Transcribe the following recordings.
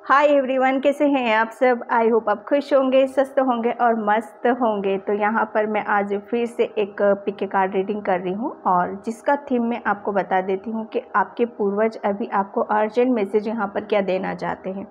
Hi everyone, कैसे हैं आप सब। आई होप आप खुश होंगे, स्वस्थ होंगे और मस्त होंगे। तो यहाँ पर मैं आज फिर से एक पिक कार्ड रीडिंग कर रही हूँ और जिसका थीम मैं आपको बता देती हूँ कि आपके पूर्वज अभी आपको अर्जेंट मैसेज यहाँ पर क्या देना चाहते हैं।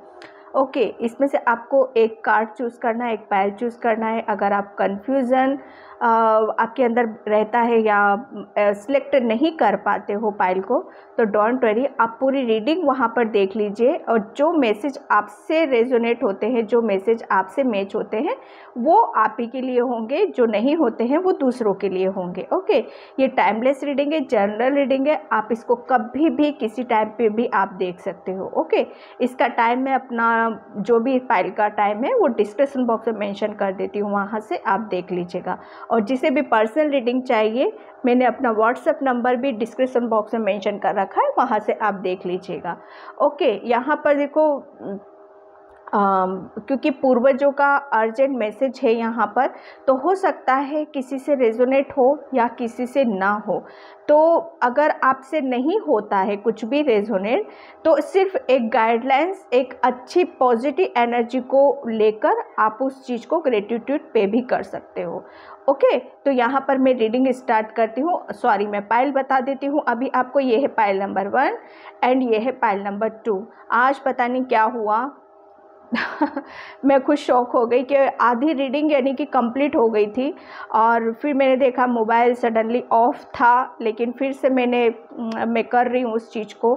ओके, इसमें से आपको एक कार्ड चूज़ करना है, एक पाइल चूज़ करना है। अगर आप कन्फ्यूज़न आपके अंदर रहता है या सिलेक्ट नहीं कर पाते हो पाइल को, तो डोंट वरी, आप पूरी रीडिंग वहाँ पर देख लीजिए और जो मैसेज आपसे रेजोनेट होते हैं, जो मैसेज आपसे मैच होते हैं, वो आप ही के लिए होंगे। जो नहीं होते हैं वो दूसरों के लिए होंगे। ओके, ये टाइमलेस रीडिंग है, जनरल रीडिंग है। आप इसको कभी भी किसी टाइम पे भी आप देख सकते हो। ओके, इसका टाइम मैं अपना जो भी फाइल का टाइम है वो डिस्क्रिप्शन बॉक्स में मेंशन कर देती हूँ, वहाँ से आप देख लीजिएगा। और जिसे भी पर्सनल रीडिंग चाहिए, मैंने अपना व्हाट्सएप नंबर भी डिस्क्रिप्शन बॉक्स में मेंशन कर रखा है, वहाँ से आप देख लीजिएगा। ओके, यहाँ पर देखो, क्योंकि पूर्वजों का अर्जेंट मैसेज है यहाँ पर, तो हो सकता है किसी से रेजोनेट हो या किसी से ना हो। तो अगर आपसे नहीं होता है कुछ भी रेजोनेट, तो सिर्फ एक गाइडलाइंस, एक अच्छी पॉजिटिव एनर्जी को लेकर आप उस चीज़ को ग्रेटिट्यूड पे भी कर सकते हो। ओके, तो यहाँ पर मैं रीडिंग स्टार्ट करती हूँ। सॉरी, मैं पाइल बता देती हूँ अभी आपको। ये है पाइल नंबर 1 एंड ये है पाइल नंबर 2। आज पता नहीं क्या हुआ मैं खुद शॉक हो गई कि आधी रीडिंग यानी कि कंप्लीट हो गई थी और फिर मैंने देखा मोबाइल सडनली ऑफ था। लेकिन फिर से मैं कर रही हूँ उस चीज़ को,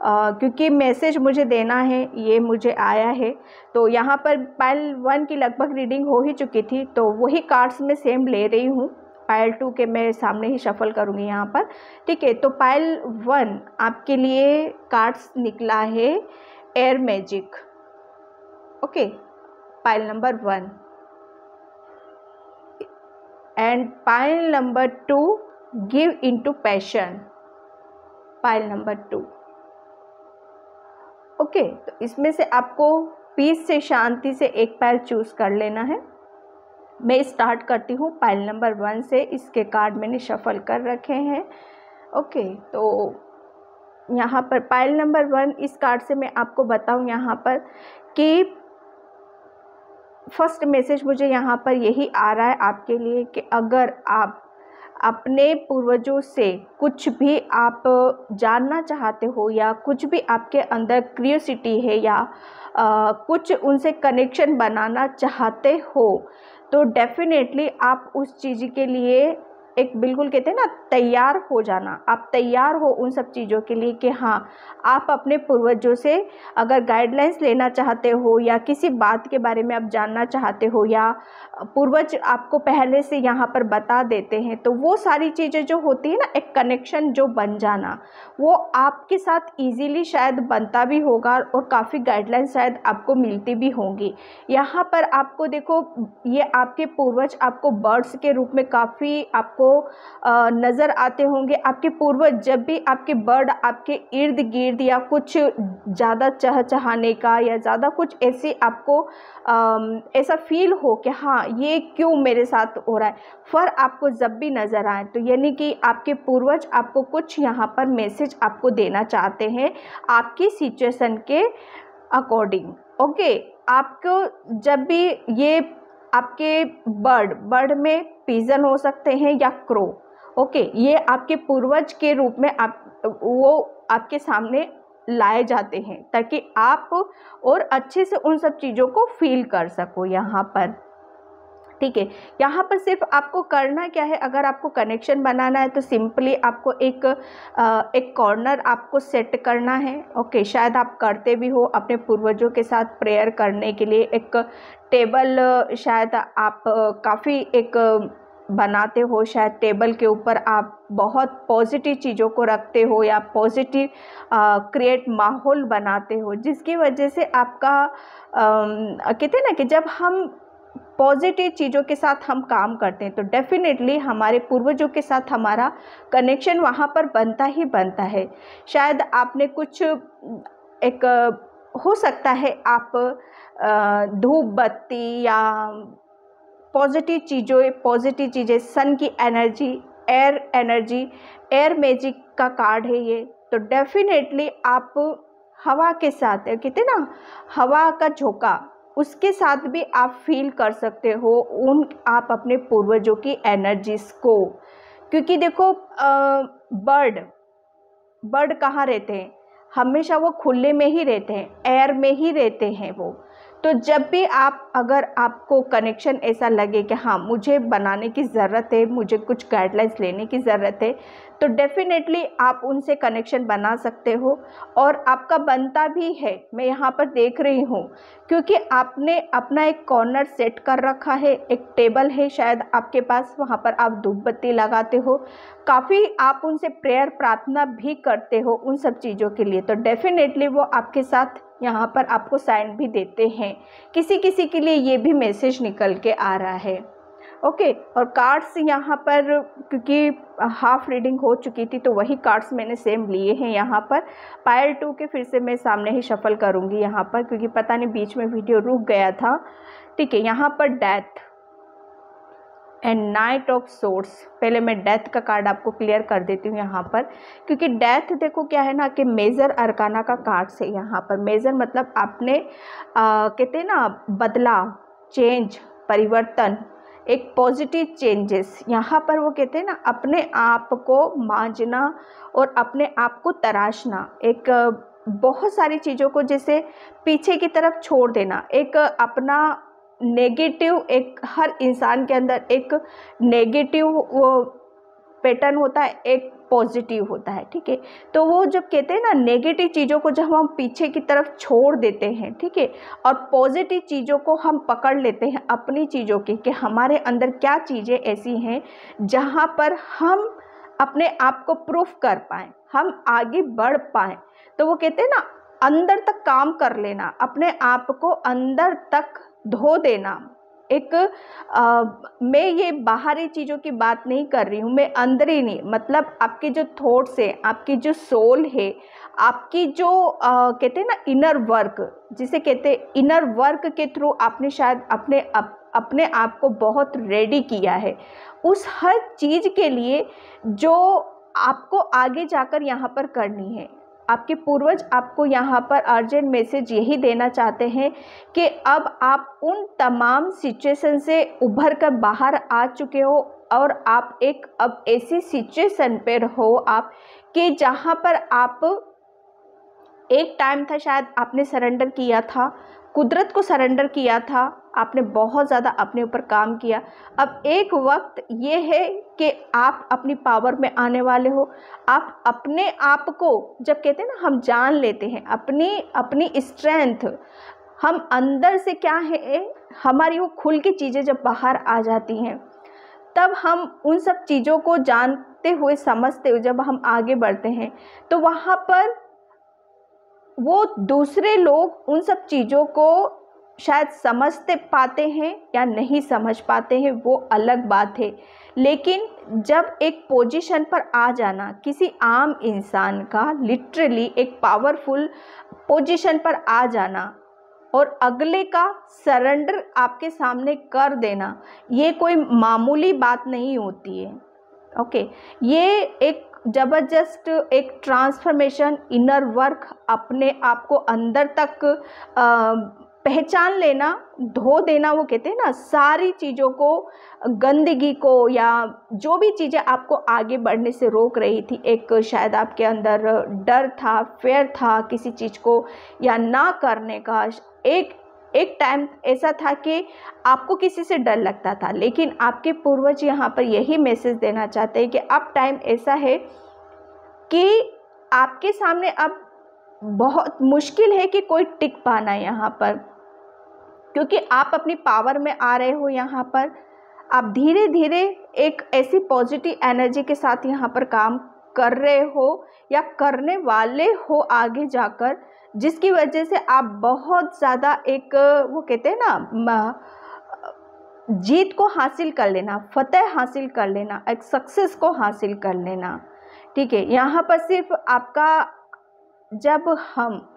क्योंकि मैसेज मुझे देना है, ये मुझे आया है। तो यहाँ पर पाइल 1 की लगभग रीडिंग हो ही चुकी थी, तो वही कार्ड्स मैं सेम ले रही हूँ। पाइल 2 के मैं सामने ही शफल करूँगी यहाँ पर। ठीक है, तो पाइल 1 आपके लिए कार्ड्स निकला है air magic. Okay, pile number 1 and pile number 2 give into passion. Pile number 2। Okay, तो इसमें से आपको पीस से, शांति से एक पाइल चूज कर लेना है। मैं स्टार्ट करती हूँ पाइल नंबर 1 से। इसके कार्ड मैंने शफल कर रखे हैं। ओके, तो यहाँ पर पाइल नंबर 1, इस कार्ड से मैं आपको बताऊँ यहाँ पर कि फर्स्ट मैसेज मुझे यहाँ पर यही आ रहा है आपके लिए कि अगर आप अपने पूर्वजों से कुछ भी आप जानना चाहते हो या कुछ भी आपके अंदर क्यूरियोसिटी है या कुछ उनसे कनेक्शन बनाना चाहते हो, तो डेफिनेटली आप उस चीज़ के लिए एक, बिल्कुल कहते हैं ना, तैयार हो जाना। आप तैयार हो उन सब चीज़ों के लिए कि हाँ, आप अपने पूर्वजों से अगर गाइडलाइंस लेना चाहते हो या किसी बात के बारे में आप जानना चाहते हो या पूर्वज आपको पहले से यहाँ पर बता देते हैं, तो वो सारी चीज़ें जो होती है ना, एक कनेक्शन जो बन जाना, वो आपके साथ इजीली शायद बनता भी होगा और काफ़ी गाइडलाइंस शायद आपको मिलती भी होंगी। यहाँ पर आपको देखो, ये आपके पूर्वज आपको बर्ड्स के रूप में काफ़ी आपको नज़र आते होंगे। आपके पूर्वज जब भी आपके बर्ड आपके इर्द गिर्द या कुछ ज़्यादा चहचहाने का या ज़्यादा कुछ ऐसे आपको ऐसा फील हो कि हाँ, ये क्यों मेरे साथ हो रहा है, फर आपको जब भी नज़र आए, तो यानी कि आपके पूर्वज आपको कुछ यहाँ पर मैसेज आपको देना चाहते हैं आपकी सिचुएशन के अकॉर्डिंग। ओके, आपको जब भी ये आपके बर्ड में पिजन हो सकते हैं या क्रो, ओके, ये आपके पूर्वज के रूप में वो आपके सामने लाए जाते हैं ताकि आप और अच्छे से उन सब चीज़ों को फील कर सको यहाँ पर। ठीक है, यहाँ पर सिर्फ आपको करना क्या है, अगर आपको कनेक्शन बनाना है तो सिंपली आपको एक कॉर्नर आपको सेट करना है। ओके, शायद आप करते भी हो अपने पूर्वजों के साथ प्रेयर करने के लिए। एक टेबल शायद आप काफ़ी एक बनाते हो, शायद टेबल के ऊपर आप बहुत पॉजिटिव चीज़ों को रखते हो या पॉजिटिव क्रिएट माहौल बनाते हो, जिसकी वजह से आपका कहते हैं ना कि जब हम पॉजिटिव चीज़ों के साथ हम काम करते हैं तो डेफिनेटली हमारे पूर्वजों के साथ हमारा कनेक्शन वहाँ पर बनता ही बनता है। शायद आपने कुछ एक हो सकता है आप धूप बत्ती या पॉजिटिव चीज़ें, सन की एनर्जी, एयर मैजिक का कार्ड है ये, तो डेफिनेटली आप हवा के साथ, कहते ना हवा का झोंका, उसके साथ भी आप फील कर सकते हो आप अपने पूर्वजों की एनर्जीज को। क्योंकि देखो बर्ड कहाँ रहते हैं, हमेशा वो खुले में ही रहते हैं, एयर में ही रहते हैं वो। तो जब भी अगर आपको कनेक्शन ऐसा लगे कि हाँ मुझे बनाने की ज़रूरत है, मुझे कुछ गाइडलाइंस लेने की ज़रूरत है, तो डेफिनेटली आप उनसे कनेक्शन बना सकते हो और आपका बनता भी है। मैं यहाँ पर देख रही हूँ क्योंकि आपने अपना एक कॉर्नर सेट कर रखा है, एक टेबल है शायद आपके पास, वहाँ पर आप धूप बत्ती लगाते हो, काफ़ी आप उनसे प्रेयर प्रार्थना भी करते हो उन सब चीज़ों के लिए। तो डेफिनेटली वो आपके साथ यहाँ पर आपको साइन भी देते हैं। किसी किसी के लिए ये भी मैसेज निकल के आ रहा है। ओके, और कार्ड्स यहाँ पर क्योंकि हाफ रीडिंग हो चुकी थी तो वही कार्ड्स मैंने सेम लिए हैं यहाँ पर। पायल 2 के फिर से मैं सामने ही शफल करूँगी यहाँ पर, क्योंकि पता नहीं बीच में वीडियो रुक गया था। ठीक है, यहाँ पर death and night of source. पहले मैं डेथ का कार्ड आपको क्लियर कर देती हूँ यहाँ पर, क्योंकि डेथ देखो क्या है ना कि मेजर अरकाना का कार्ड है यहाँ पर। मेजर मतलब आपने कहते हैं ना बदलाव, चेंज, परिवर्तन, एक पॉजिटिव चेंजेस। यहाँ पर वो कहते हैं ना अपने आप को मांझना और अपने आप को तराशना, एक बहुत सारी चीज़ों को जैसे पीछे की तरफ छोड़ देना। एक अपना नेगेटिव, एक हर इंसान के अंदर एक नेगेटिव वो पैटर्न होता है, एक पॉजिटिव होता है। ठीक है, तो वो जब कहते हैं ना नेगेटिव चीज़ों को जब हम पीछे की तरफ छोड़ देते हैं, ठीक है, और पॉजिटिव चीज़ों को हम पकड़ लेते हैं अपनी चीज़ों की, कि हमारे अंदर क्या चीज़ें ऐसी हैं जहाँ पर हम अपने आप को प्रूफ कर पाएँ, हम आगे बढ़ पाएँ। तो वो कहते हैं ना अंदर तक काम कर लेना, अपने आप को अंदर तक धो देना। एक मैं ये बाहरी चीज़ों की बात नहीं कर रही हूँ, मैं अंदर ही नहीं, मतलब आपके जो थॉट्स है, आपकी जो सोल है, आपकी जो कहते हैं ना इनर वर्क, जिसे कहते हैं इनर वर्क के थ्रू आपने शायद अपने आप को बहुत रेडी किया है उस हर चीज़ के लिए जो आपको आगे जाकर यहाँ पर करनी है। आपके पूर्वज आपको यहाँ पर अर्जेंट मैसेज यही देना चाहते हैं कि अब आप उन तमाम सिचुएशन से उभर कर बाहर आ चुके हो और आप एक अब ऐसी सिचुएशन पर हो आप कि जहाँ पर आप एक टाइम था शायद आपने सरेंडर किया था, कुदरत को सरेंडर किया था, आपने बहुत ज़्यादा अपने ऊपर काम किया। अब एक वक्त ये है कि आप अपनी पावर में आने वाले हो। आप अपने आप को जब कहते हैं ना हम जान लेते हैं अपनी स्ट्रेंथ, हम अंदर से क्या है हमारी वो खुल की चीज़ें जब बाहर आ जाती हैं, तब हम उन सब चीज़ों को जानते हुए समझते हुए जब हम आगे बढ़ते हैं तो वहाँ पर वो दूसरे लोग उन सब चीज़ों को शायद समझते पाते हैं या नहीं समझ पाते हैं, वो अलग बात है। लेकिन जब एक पोजीशन पर आ जाना किसी आम इंसान का, लिटरली एक पावरफुल पोजीशन पर आ जाना और अगले का सरेंडर आपके सामने कर देना, ये कोई मामूली बात नहीं होती है। ओके, ये एक ज़बरदस्त एक ट्रांसफॉर्मेशन, इनर वर्क, अपने आप को अंदर तक पहचान लेना, धो देना। वो कहते हैं ना सारी चीज़ों को, गंदगी को या जो भी चीज़ें आपको आगे बढ़ने से रोक रही थी, एक शायद आपके अंदर डर था, फेयर था किसी चीज़ को या ना करने का। एक टाइम ऐसा था कि आपको किसी से डर लगता था, लेकिन आपके पूर्वज यहाँ पर यही मैसेज देना चाहते हैं कि अब टाइम ऐसा है कि आपके सामने अब बहुत मुश्किल है कि कोई टिक पाना यहाँ पर, क्योंकि आप अपनी पावर में आ रहे हो। यहाँ पर आप धीरे धीरे एक ऐसी पॉजिटिव एनर्जी के साथ यहाँ पर काम कर रहे हो या करने वाले हो आगे जाकर, जिसकी वजह से आप बहुत ज़्यादा एक वो कहते हैं ना जीत को हासिल कर लेना, फतेह हासिल कर लेना, एक सक्सेस को हासिल कर लेना। ठीक है, यहाँ पर सिर्फ आपका जब हम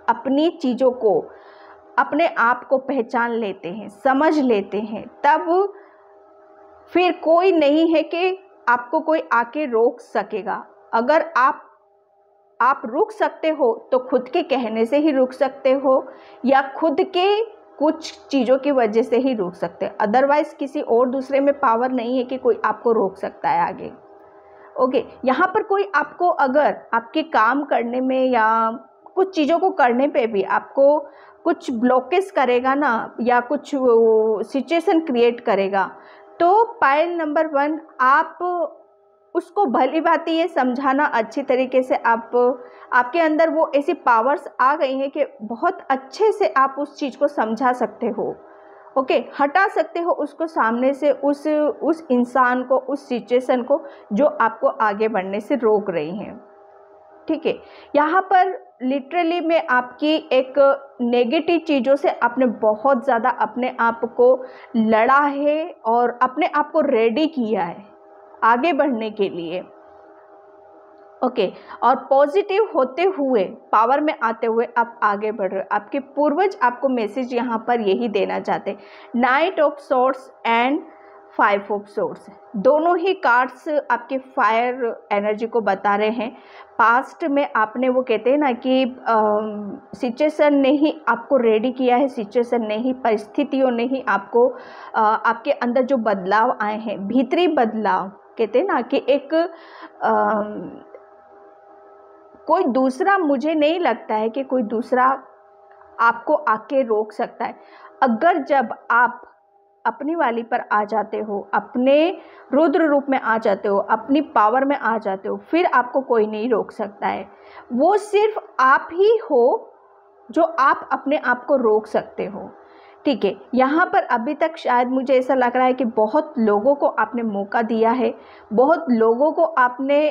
अपनी चीज़ों को, अपने आप को पहचान लेते हैं, समझ लेते हैं, तब फिर कोई नहीं है कि आपको कोई आके रोक सकेगा। अगर आप आप रुक सकते हो तो खुद के कहने से ही रुक सकते हो या खुद के कुछ चीज़ों की वजह से ही रोक सकते हैं। अदरवाइज़ किसी और दूसरे में पावर नहीं है कि कोई आपको रोक सकता है आगे। ओके, यहाँ पर कोई आपको अगर आपके काम करने में या कुछ चीज़ों को करने पे भी आपको कुछ ब्लॉकेज करेगा ना, या कुछ सिचुएशन क्रिएट करेगा, तो पायल नंबर 1 आप उसको भली भांति ये समझाना अच्छी तरीके से, आपके अंदर वो ऐसी पावर्स आ गई हैं कि बहुत अच्छे से आप उस चीज़ को समझा सकते हो। ओके, हटा सकते हो उसको सामने से, उस इंसान को, उस सिचुएशन को जो आपको आगे बढ़ने से रोक रही हैं। ठीक है, यहाँ पर लिटरली में आपकी एक नेगेटिव चीज़ों से आपने बहुत ज़्यादा अपने आप को लड़ा है और अपने आप को रेडी किया है आगे बढ़ने के लिए। ओके, और पॉजिटिव होते हुए, पावर में आते हुए आप आगे बढ़ रहे हो। आपके पूर्वज आपको मैसेज यहाँ पर यही देना चाहते हैं। Night of swords and 5 of swords, दोनों ही कार्ड्स आपके फायर एनर्जी को बता रहे हैं। पास्ट में आपने, वो कहते हैं ना कि सिचुएशन ने ही आपको रेडी किया है, सिचुएशन ने ही, परिस्थितियों ने ही आपको आपके अंदर जो बदलाव आए हैं, भीतरी बदलाव, कहते हैं ना कि एक कोई दूसरा, मुझे नहीं लगता है कि कोई दूसरा आपको आके रोक सकता है। अगर जब आप अपनी वाली पर आ जाते हो, अपने रुद्र रूप में आ जाते हो, अपनी पावर में आ जाते हो, फिर आपको कोई नहीं रोक सकता है। वो सिर्फ आप ही हो जो आप अपने आप को रोक सकते हो। ठीक है, यहाँ पर अभी तक शायद मुझे ऐसा लग रहा है कि बहुत लोगों को आपने मौका दिया है, बहुत लोगों को आपने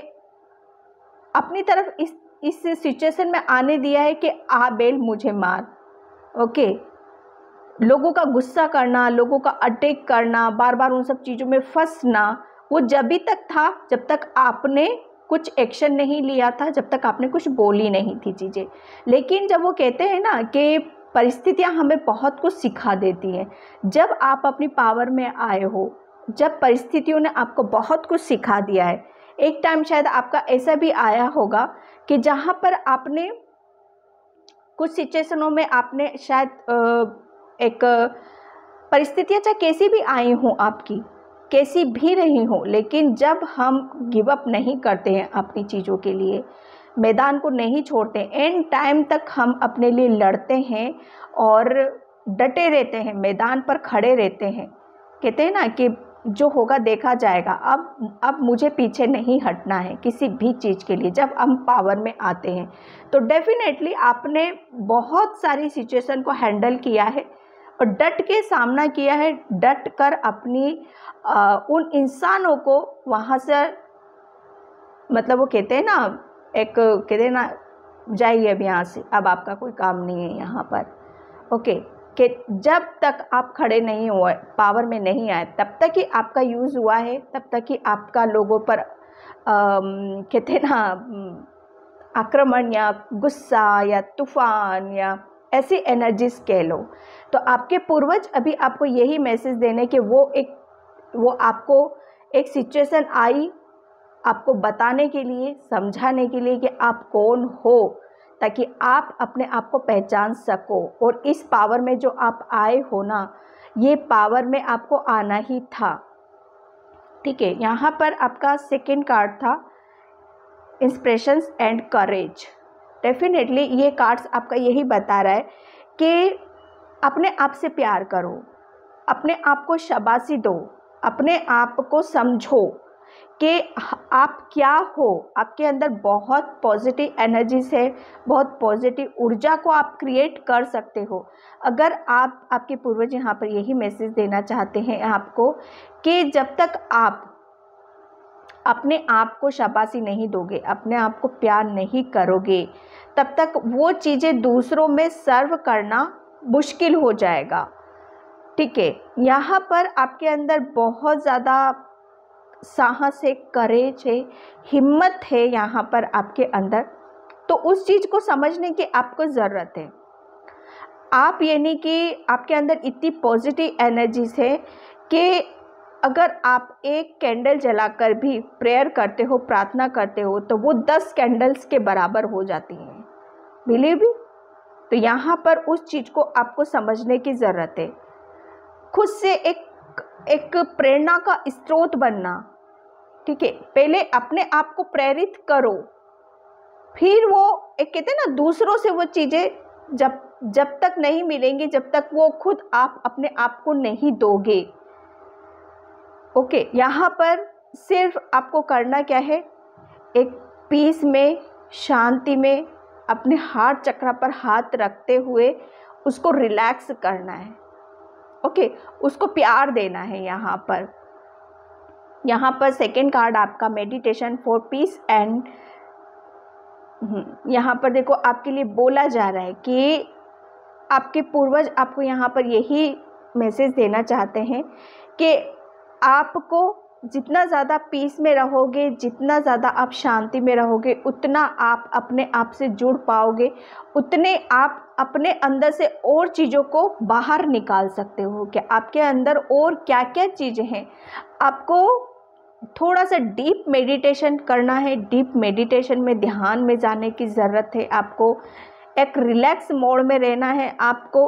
अपनी तरफ इस सिचुएशन में आने दिया है कि आ बेल मुझे मार। ओके, लोगों का गुस्सा करना, लोगों का अटैक करना, बार बार उन सब चीज़ों में फंसना, वो जब तक था जब तक आपने कुछ एक्शन नहीं लिया था, जब तक आपने कुछ बोली नहीं थी चीज़ें। लेकिन जब वो कहते हैं ना कि परिस्थितियां हमें बहुत कुछ सिखा देती हैं, जब आप अपनी पावर में आए हो, जब परिस्थितियों ने आपको बहुत कुछ सिखा दिया है, एक टाइम शायद आपका ऐसा भी आया होगा कि जहाँ पर आपने कुछ सिचुएशनों में आपने शायद एक परिस्थितियाँ चाहे कैसी भी आई हों, आपकी कैसी भी रही हो, लेकिन जब हम गिव अप नहीं करते हैं अपनी चीज़ों के लिए, मैदान को नहीं छोड़ते, एंड टाइम तक हम अपने लिए लड़ते हैं और डटे रहते हैं, मैदान पर खड़े रहते हैं, कहते हैं ना कि जो होगा देखा जाएगा, अब मुझे पीछे नहीं हटना है किसी भी चीज़ के लिए। जब हम पावर में आते हैं तो डेफिनेटली आपने बहुत सारी सिचुएशन को हैंडल किया है और डट के सामना किया है, डट कर अपनी उन इंसानों को वहाँ से, मतलब वो कहते हैं ना, एक कहते हैं ना, जाइए अब यहाँ से, अब आपका कोई काम नहीं है यहाँ पर। ओके, कि जब तक आप खड़े नहीं हुए, पावर में नहीं आए, तब तक ही आपका यूज़ हुआ है, तब तक ही आपका लोगों पर कहते हैं ना आक्रमण या गुस्सा या तूफान या ऐसी एनर्जीज कह लो। तो आपके पूर्वज अभी आपको यही मैसेज देने कि वो आपको एक सिचुएशन आई, आपको बताने के लिए, समझाने के लिए कि आप कौन हो, ताकि आप अपने आप को पहचान सको। और इस पावर में जो आप आए हो ना, ये पावर में आपको आना ही था। ठीक है, यहाँ पर आपका सेकंड कार्ड था इंस्पिरेशंस एंड करेज। डेफिनेटली ये कार्ड्स आपका यही बता रहा है कि अपने आप से प्यार करो, अपने आप को शाबाशी दो, अपने आप को समझो कि आप क्या हो। आपके अंदर बहुत पॉजिटिव एनर्जीज है, बहुत पॉजिटिव ऊर्जा को आप क्रिएट कर सकते हो। अगर आपके पूर्वज यहाँ पर यही मैसेज देना चाहते हैं आपको कि जब तक आप अपने आप को शाबाशी नहीं दोगे, अपने आप को प्यार नहीं करोगे, तब तक वो चीज़ें दूसरों में सर्व करना मुश्किल हो जाएगा। ठीक है, यहाँ पर आपके अंदर बहुत ज़्यादा साहस है, करेज है, हिम्मत है यहाँ पर आपके अंदर। तो उस चीज़ को समझने की आपको ज़रूरत है। आप यानी कि आपके अंदर इतनी पॉजिटिव एनर्जीज है कि अगर आप एक कैंडल जलाकर भी प्रेयर करते हो, प्रार्थना करते हो, तो वो 10 कैंडल्स के बराबर हो जाती हैं। Believe me. तो यहाँ पर उस चीज़ को आपको समझने की ज़रूरत है। खुद से एक प्रेरणा का स्रोत बनना, ठीक है। पहले अपने आप को प्रेरित करो, फिर वो एक कहते हैं ना, दूसरों से वो चीज़ें जब तक नहीं मिलेंगी, जब तक वो खुद आप अपने आप को नहीं दोगे। ओके, यहाँ पर सिर्फ आपको करना क्या है, एक पीस में, शांति में अपने हार्ट चक्र पर हाथ रखते हुए उसको रिलैक्स करना है। ओके, उसको प्यार देना है। यहाँ पर सेकेंड कार्ड आपका मेडिटेशन फॉर पीस एंड, यहाँ पर देखो आपके लिए बोला जा रहा है कि आपके पूर्वज आपको यहाँ पर यही मैसेज देना चाहते हैं कि आपको जितना ज़्यादा पीस में रहोगे, जितना ज़्यादा आप शांति में रहोगे, उतना आप अपने आप से जुड़ पाओगे, उतने आप अपने अंदर से और चीज़ों को बाहर निकाल सकते हो। कि आपके अंदर और क्या क्या चीज़ें हैं। आपको थोड़ा सा डीप मेडिटेशन करना है। डीप मेडिटेशन में ध्यान में जाने की ज़रूरत है। आपको एक रिलैक्स मोड में रहना है आपको।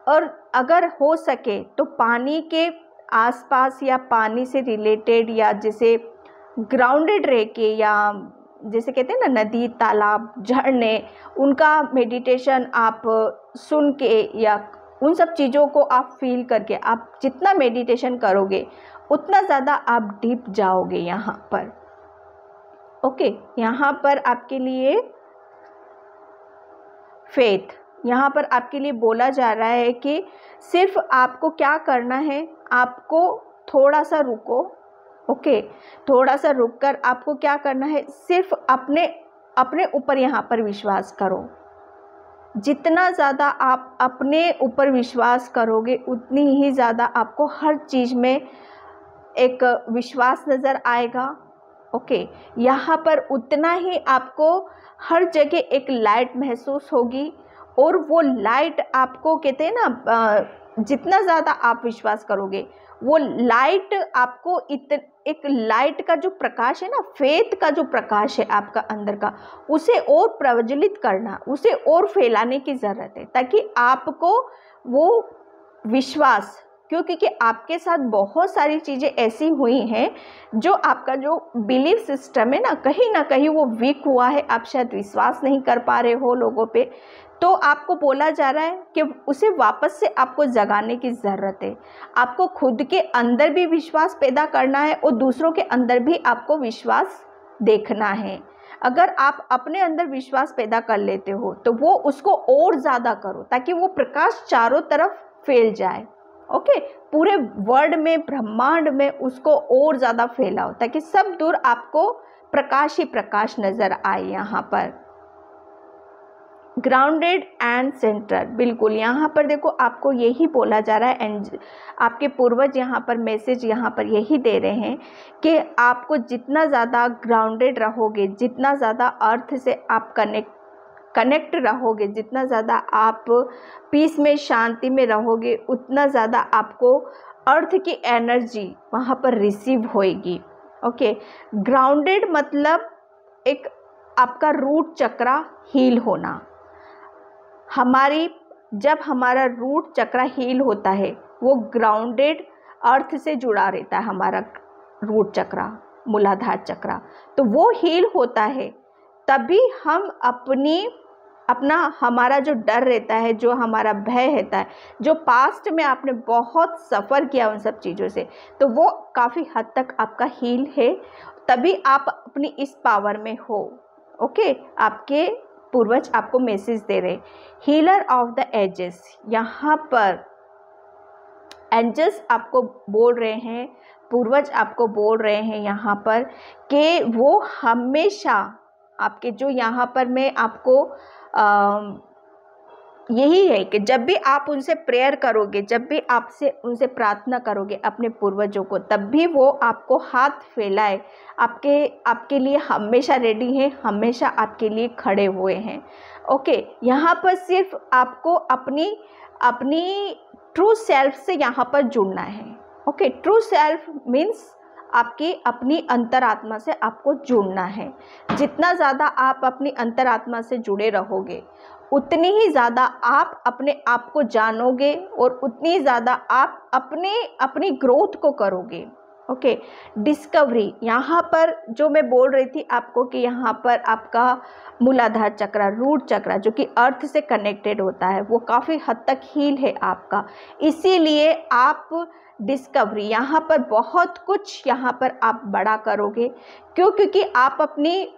और अगर हो सके तो पानी के आसपास या पानी से रिलेटेड, या जैसे ग्राउंडेड रह के, या जैसे कहते हैं ना नदी, तालाब, झरने, उनका मेडिटेशन आप सुन के या उन सब चीज़ों को आप फील करके आप जितना मेडिटेशन करोगे उतना ज़्यादा आप डीप जाओगे यहाँ पर। ओके, यहाँ पर आपके लिए फेथ, यहाँ पर आपके लिए बोला जा रहा है कि सिर्फ आपको क्या करना है, आपको थोड़ा सा रुको। ओके, थोड़ा सा रुक कर आपको क्या करना है, सिर्फ अपने ऊपर यहाँ पर विश्वास करो। जितना ज़्यादा आप अपने ऊपर विश्वास करोगे उतनी ही ज़्यादा आपको हर चीज़ में एक विश्वास नज़र आएगा। ओके, यहाँ पर उतना ही आपको हर जगह एक लाइट महसूस होगी। और वो लाइट आपको कहते हैं ना, जितना ज़्यादा आप विश्वास करोगे वो लाइट आपको एक लाइट का जो प्रकाश है ना, फेथ का जो प्रकाश है आपका अंदर का, उसे और प्रज्वलित करना, उसे और फैलाने की ज़रूरत है, ताकि आपको वो विश्वास, क्योंकि आपके साथ बहुत सारी चीज़ें ऐसी हुई हैं जो आपका जो बिलीफ सिस्टम है ना कहीं वो वीक हुआ है। आप शायद विश्वास नहीं कर पा रहे हो लोगों पे, तो आपको बोला जा रहा है कि उसे वापस से आपको जगाने की ज़रूरत है। आपको खुद के अंदर भी विश्वास पैदा करना है और दूसरों के अंदर भी आपको विश्वास देखना है। अगर आप अपने अंदर विश्वास पैदा कर लेते हो तो वो उसको और ज़्यादा करो, ताकि वो प्रकाश चारों तरफ फैल जाए। ओके, पूरे वर्ल्ड में, ब्रह्मांड में उसको और ज़्यादा फैलाओ, ताकि सब दूर आपको प्रकाश ही प्रकाश नज़र आए। यहाँ पर ग्राउंडेड एंड सेंटर, बिल्कुल यहाँ पर देखो आपको यही बोला जा रहा है। एंड आपके पूर्वज यहाँ पर मैसेज यहाँ पर यही दे रहे हैं कि आपको जितना ज़्यादा ग्राउंडेड रहोगे, जितना ज़्यादा अर्थ से आप कनेक्ट रहोगे, जितना ज़्यादा आप पीस में, शांति में रहोगे, उतना ज़्यादा आपको अर्थ की एनर्जी वहाँ पर रिसीव होएगी। ओके, ग्राउंडेड मतलब एक आपका रूट चक्र हील होना। जब हमारा रूट चक्र हील होता है, वो ग्राउंडेड अर्थ से जुड़ा रहता है। हमारा रूट चक्र, मूलाधार चक्र, तो वो हील होता है, तभी हम हमारा जो डर रहता है, जो हमारा भय रहता है, जो पास्ट में आपने बहुत सफ़र किया उन सब चीज़ों से, तो वो काफ़ी हद तक आपका हील है। तभी आप अपनी इस पावर में हो। ओके, आपके पूर्वज आपको मैसेज दे रहे, हीलर ऑफ द एजेस। यहाँ पर एंजल्स आपको बोल रहे हैं, पूर्वज आपको बोल रहे हैं यहाँ पर कि वो हमेशा आपके, जो यहाँ पर मैं आपको यही है कि जब भी आप उनसे प्रेयर करोगे, जब भी उनसे प्रार्थना करोगे अपने पूर्वजों को, तब भी वो आपको हाथ फैलाए, आपके लिए हमेशा रेडी हैं, हमेशा आपके लिए खड़े हुए हैं। ओके, यहाँ पर सिर्फ आपको अपनी ट्रू सेल्फ से यहाँ पर जुड़ना है। ओके, ट्रू सेल्फ मीन्स आपकी अपनी अंतरात्मा से आपको जुड़ना है। जितना ज़्यादा आप अपनी अंतरात्मा से जुड़े रहोगे उतनी ही ज़्यादा आप अपने आप को जानोगे और उतनी ज़्यादा आप अपनी ग्रोथ को करोगे। ओके, डिस्कवरी, यहाँ पर जो मैं बोल रही थी आपको कि यहाँ पर आपका मूलाधार चक्र, रूट चक्र जो कि अर्थ से कनेक्टेड होता है, वो काफ़ी हद तक हील है आपका। इसीलिए आप डिस्कवरी यहाँ पर बहुत कुछ यहाँ पर आप बड़ा करोगे। क्यों? क्योंकि आप अपनी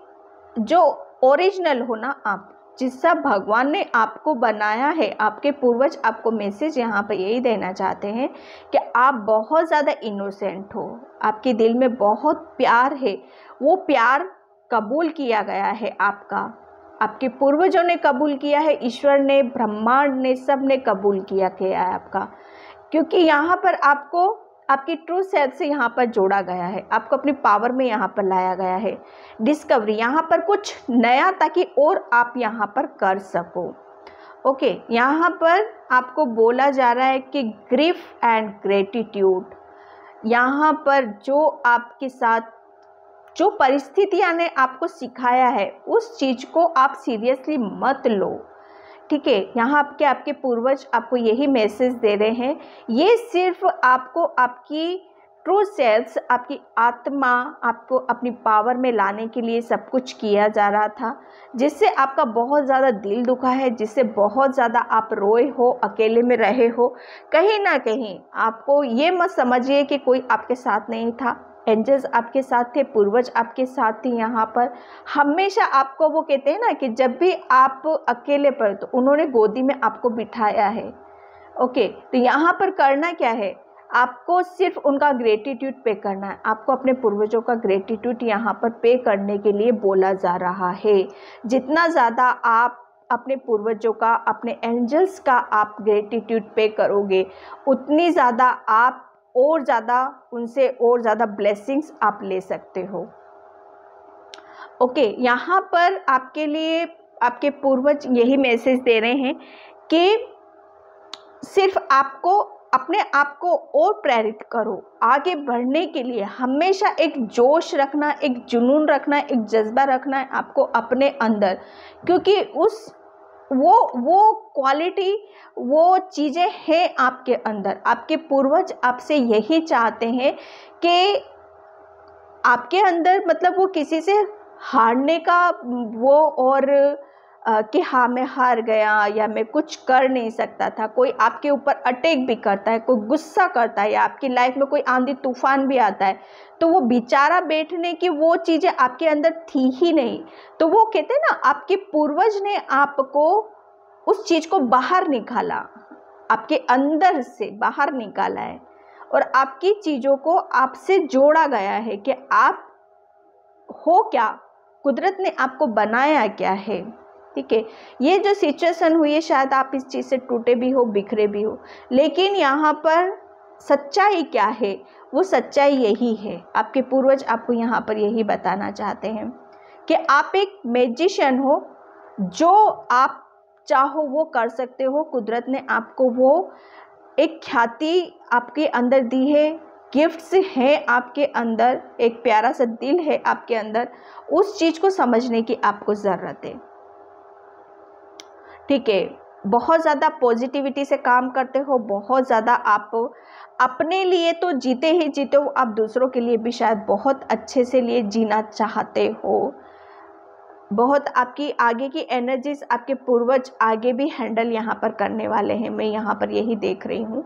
जो ओरिजिनल हो ना, आप जिससा भगवान ने आपको बनाया है, आपके पूर्वज आपको मैसेज यहाँ पर यही देना चाहते हैं कि आप बहुत ज़्यादा इनोसेंट हो, आपके दिल में बहुत प्यार है, वो प्यार कबूल किया गया है आपका, आपके पूर्वजों ने कबूल किया है, ईश्वर ने, ब्रह्मांड ने, सब ने कबूल किया है आपका। क्योंकि यहाँ पर आपको आपकी ट्रू सेल्फ से यहाँ पर जोड़ा गया है, आपको अपनी पावर में यहाँ पर लाया गया है। डिस्कवरी, यहाँ पर कुछ नया ताकि और आप यहाँ पर कर सको। ओके, यहाँ पर आपको बोला जा रहा है कि ग्रीफ एंड ग्रेटिट्यूड, यहाँ पर जो आपके साथ जो परिस्थितियाँ ने आपको सिखाया है उस चीज़ को आप सीरियसली मत लो। ठीक है, यहाँ आपके पूर्वज आपको यही मैसेज दे रहे हैं। ये सिर्फ आपको आपकी ट्रू सेल्फ, आपकी आत्मा, आपको अपनी पावर में लाने के लिए सब कुछ किया जा रहा था, जिससे आपका बहुत ज़्यादा दिल दुखा है, जिससे बहुत ज़्यादा आप रोए हो, अकेले में रहे हो। कहीं ना कहीं आपको ये मत समझिए कि कोई आपके साथ नहीं था। एंजल्स आपके साथ थे, पूर्वज आपके साथ थे। यहाँ पर हमेशा आपको वो कहते हैं ना कि जब भी आप अकेले पड़े तो उन्होंने गोदी में आपको बिठाया है। ओके, तो यहाँ पर करना क्या है, आपको सिर्फ उनका ग्रेटिट्यूड पे करना है। आपको अपने पूर्वजों का ग्रेटिट्यूड यहाँ पर पे करने के लिए बोला जा रहा है। जितना ज़्यादा आप अपने पूर्वजों का, अपने एंजल्स का आप ग्रेटिट्यूड पे करोगे उतनी ज़्यादा आप और ज़्यादा उनसे और ज़्यादा ब्लेसिंग्स आप ले सकते हो। ओके, यहाँ पर आपके लिए आपके पूर्वज यही मैसेज दे रहे हैं कि सिर्फ आपको अपने आप को और प्रेरित करो आगे बढ़ने के लिए। हमेशा एक जोश रखना, एक जुनून रखना, एक जज्बा रखना है आपको अपने अंदर, क्योंकि वो क्वालिटी, वो चीज़ें हैं आपके अंदर। आपके पूर्वज आपसे यही चाहते हैं कि आपके अंदर, मतलब वो किसी से हारने का वो और कि हाँ मैं हार गया या मैं कुछ कर नहीं सकता था। कोई आपके ऊपर अटैक भी करता है, कोई गुस्सा करता है, या आपकी लाइफ में कोई आंधी तूफान भी आता है, तो वो बेचारा बैठने की वो चीज़ें आपके अंदर थी ही नहीं। तो वो कहते हैं ना, आपके पूर्वज ने आपको उस चीज़ को बाहर निकाला, आपके अंदर से बाहर निकाला है, और आपकी चीज़ों को आपसे जोड़ा गया है कि आप हो क्या, कुदरत ने आपको बनाया क्या है। ठीक है, ये जो सिचुएशन हुई है शायद आप इस चीज़ से टूटे भी हो, बिखरे भी हो, लेकिन यहाँ पर सच्चाई क्या है, वो सच्चाई यही है। आपके पूर्वज आपको यहाँ पर यही बताना चाहते हैं कि आप एक मैजिशियन हो, जो आप चाहो वो कर सकते हो। कुदरत ने आपको वो एक ख्याति आपके अंदर दी है, गिफ्ट्स हैं आपके अंदर, एक प्यारा सा दिल है आपके अंदर, उस चीज़ को समझने की आपको ज़रूरत है। ठीक है, बहुत ज़्यादा पॉजिटिविटी से काम करते हो, बहुत ज़्यादा आप अपने लिए तो जीते ही जीते हो, आप दूसरों के लिए भी शायद बहुत अच्छे से लिए जीना चाहते हो। बहुत आपकी आगे की एनर्जीज आपके पूर्वज आगे भी हैंडल यहाँ पर करने वाले हैं, मैं यहाँ पर यही देख रही हूँ।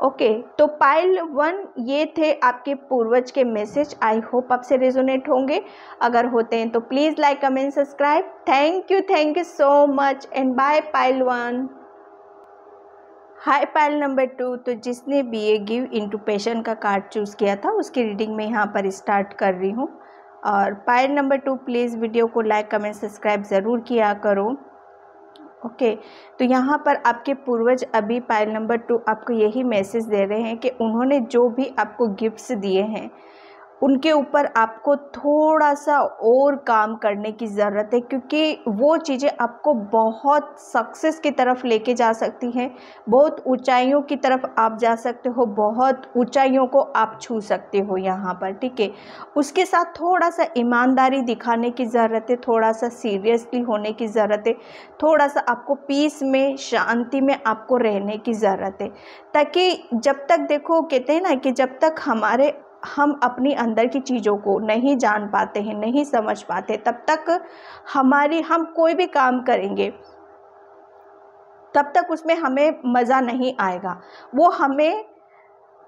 ओके, तो पाइल 1 ये थे आपके पूर्वज के मैसेज। आई होप आपसे रेजोनेट होंगे। अगर होते हैं तो please like, comment, subscribe. Thank you so much and bye pile 1। Hi pile number 2। तो जिसने BA गिव इनटू पैशन का कार्ड चूज़ किया था उसकी रीडिंग में यहाँ पर स्टार्ट कर रही हूँ। और पाइल नंबर 2 प्लीज़ वीडियो को लाइक, कमेंट, सब्सक्राइब ज़रूर किया करो। ओके, तो यहाँ पर आपके पूर्वज अभी पाइल नंबर 2 आपको यही मैसेज दे रहे हैं कि उन्होंने जो भी आपको गिफ्ट्स दिए हैं उनके ऊपर आपको थोड़ा सा और काम करने की ज़रूरत है, क्योंकि वो चीज़ें आपको बहुत सक्सेस की तरफ लेके जा सकती हैं, बहुत ऊंचाइयों की तरफ आप जा सकते हो, बहुत ऊंचाइयों को आप छू सकते हो यहाँ पर, ठीक है। उसके साथ थोड़ा सा ईमानदारी दिखाने की ज़रूरत है, थोड़ा सा सीरियसली होने की ज़रूरत है, थोड़ा सा आपको पीस में, शांति में आपको रहने की ज़रूरत है, ताकि जब तक देखो, कहते हैं ना कि जब तक हम अपनी अंदर की चीज़ों को नहीं जान पाते हैं, नहीं समझ पाते, तब तक हम कोई भी काम करेंगे तब तक उसमें हमें मज़ा नहीं आएगा। वो हमें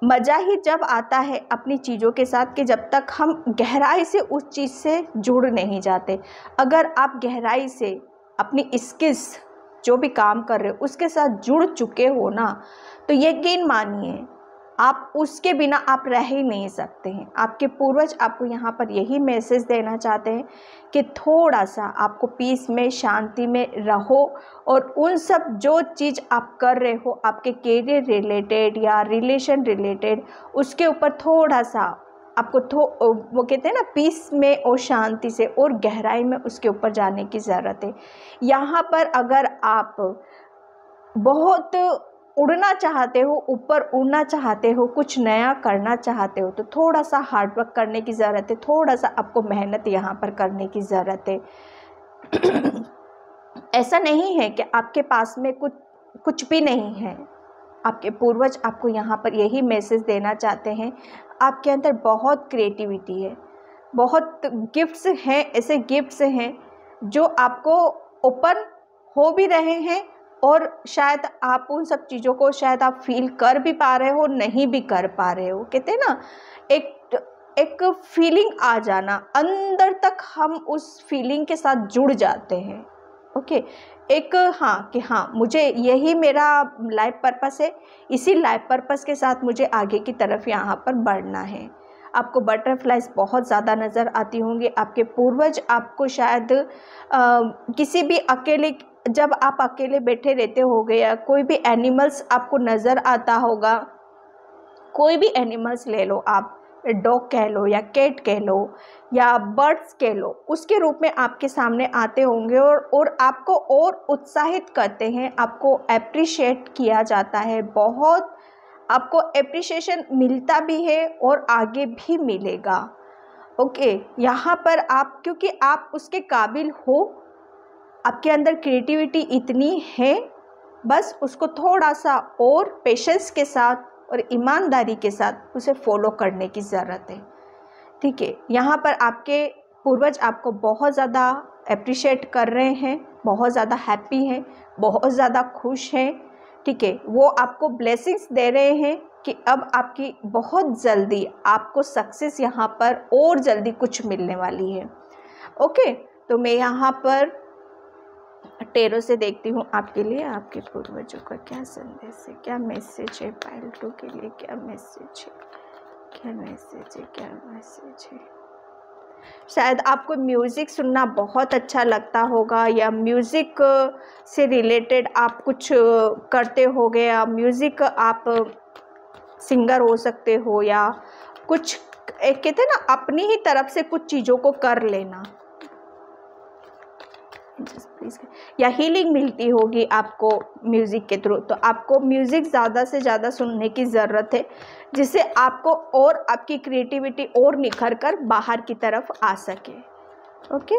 मज़ा ही जब आता है अपनी चीज़ों के साथ कि जब तक हम गहराई से उस चीज़ से जुड़ नहीं जाते। अगर आप गहराई से अपनी स्किल्स, जो भी काम कर रहे हो, उसके साथ जुड़ चुके हो ना, तो यकीन मानिए आप उसके बिना आप रह ही नहीं सकते हैं। आपके पूर्वज आपको यहाँ पर यही मैसेज देना चाहते हैं कि थोड़ा सा आपको पीस में, शांति में रहो, और उन सब जो चीज़ आप कर रहे हो आपके कैरियर रिलेटेड या रिलेशन रिलेटेड, उसके ऊपर थोड़ा सा आपको वो कहते हैं ना, पीस में और शांति से और गहराई में उसके ऊपर जाने की ज़रूरत है। यहाँ पर अगर आप बहुत उड़ना चाहते हो, ऊपर उड़ना चाहते हो, कुछ नया करना चाहते हो, तो थोड़ा सा हार्डवर्क करने की ज़रूरत है, थोड़ा सा आपको मेहनत यहाँ पर करने की ज़रूरत है। ऐसा नहीं है कि आपके पास में कुछ भी नहीं है। आपके पूर्वज आपको यहाँ पर यही मैसेज देना चाहते हैं, आपके अंदर बहुत क्रिएटिविटी है, बहुत गिफ्ट्स हैं, ऐसे गिफ्ट्स हैं जो आपको ओपन हो भी रहे हैं, और शायद आप उन सब चीज़ों को शायद आप फील कर भी पा रहे हो, नहीं भी कर पा रहे हो। कहते हैं ना, एक फीलिंग आ जाना अंदर तक, हम उस फीलिंग के साथ जुड़ जाते हैं। ओके, एक हाँ कि हाँ, मुझे यही मेरा लाइफ पर्पस है, इसी लाइफ पर्पस के साथ मुझे आगे की तरफ यहाँ पर बढ़ना है। आपको बटरफ्लाइज बहुत ज़्यादा नज़र आती होंगी। आपके पूर्वज आपको शायद किसी भी जब आप अकेले बैठे रहते होगे, या कोई भी एनिमल्स आपको नज़र आता होगा, कोई भी एनिमल्स ले लो आप, डॉग कह लो या कैट कह लो या बर्ड्स कह लो, उसके रूप में आपके सामने आते होंगे, और आपको और उत्साहित करते हैं, आपको एप्रिशिएट किया जाता है, बहुत आपको एप्रिशिएशन मिलता भी है और आगे भी मिलेगा। ओके, यहाँ पर आप, क्योंकि आप उसके काबिल हो, आपके अंदर क्रिएटिविटी इतनी है, बस उसको थोड़ा सा और पेशेंस के साथ और ईमानदारी के साथ उसे फॉलो करने की ज़रूरत है, ठीक है। यहाँ पर आपके पूर्वज आपको बहुत ज़्यादा अप्रिशिएट कर रहे हैं, बहुत ज़्यादा हैप्पी हैं, बहुत ज़्यादा खुश हैं, ठीक है। वो आपको ब्लेसिंग्स दे रहे हैं कि अब आपकी बहुत जल्दी आपको सक्सेस यहाँ पर और जल्दी कुछ मिलने वाली है। ओके, तो मैं यहाँ पर टेरो से देखती हूँ आपके लिए, आपके पूर्वजों का क्या संदेश है, क्या मैसेज है, पाइल 2 के लिए क्या मैसेज है, क्या मैसेज है, क्या मैसेज है। शायद आपको म्यूज़िक सुनना बहुत अच्छा लगता होगा, या म्यूज़िक से रिलेटेड आप कुछ करते होगे, या म्यूज़िक आप सिंगर हो सकते हो, या कुछ एक कहते हैं ना, अपनी ही तरफ से कुछ चीज़ों को कर लेना, या हीलिंग मिलती होगी आपको म्यूज़िक के थ्रू। तो आपको म्यूज़िक ज़्यादा से ज़्यादा सुनने की ज़रूरत है, जिससे आपको और आपकी क्रिएटिविटी और निखर कर बाहर की तरफ आ सके। ओके,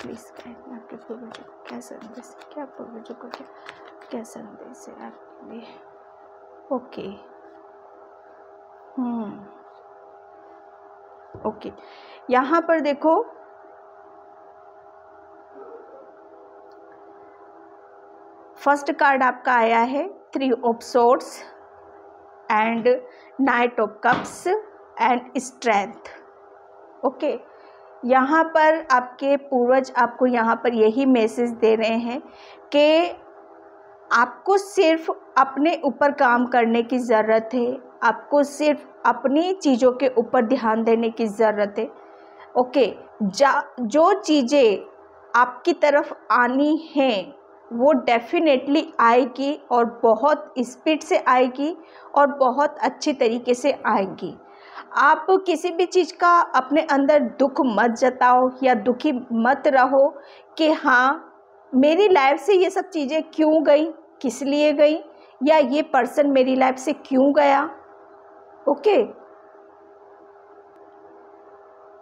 प्लीज़ आपके पूर्वजों को क्या संदेश है, क्या पूर्वजों को क्या संदेश है आपके लिए। ओके, ओके, यहाँ पर देखो, फर्स्ट कार्ड आपका आया है 3 of swords and night of cups and strength. Okay, यहाँ पर आपके पूर्वज आपको यहाँ पर यही मैसेज दे रहे हैं कि आपको सिर्फ अपने ऊपर काम करने की ज़रूरत है, आपको सिर्फ अपनी चीज़ों के ऊपर ध्यान देने की ज़रूरत है। ओके, जो चीज़ें आपकी तरफ आनी हैं वो डेफिनेटली आएगी, और बहुत स्पीड से आएगी, और बहुत अच्छी तरीके से आएगी। आप किसी भी चीज़ का अपने अंदर दुख मत जताओ या दुखी मत रहो कि हाँ मेरी लाइफ से ये सब चीज़ें क्यों गई, किस लिए गई, या ये पर्सन मेरी लाइफ से क्यों गया। ओके,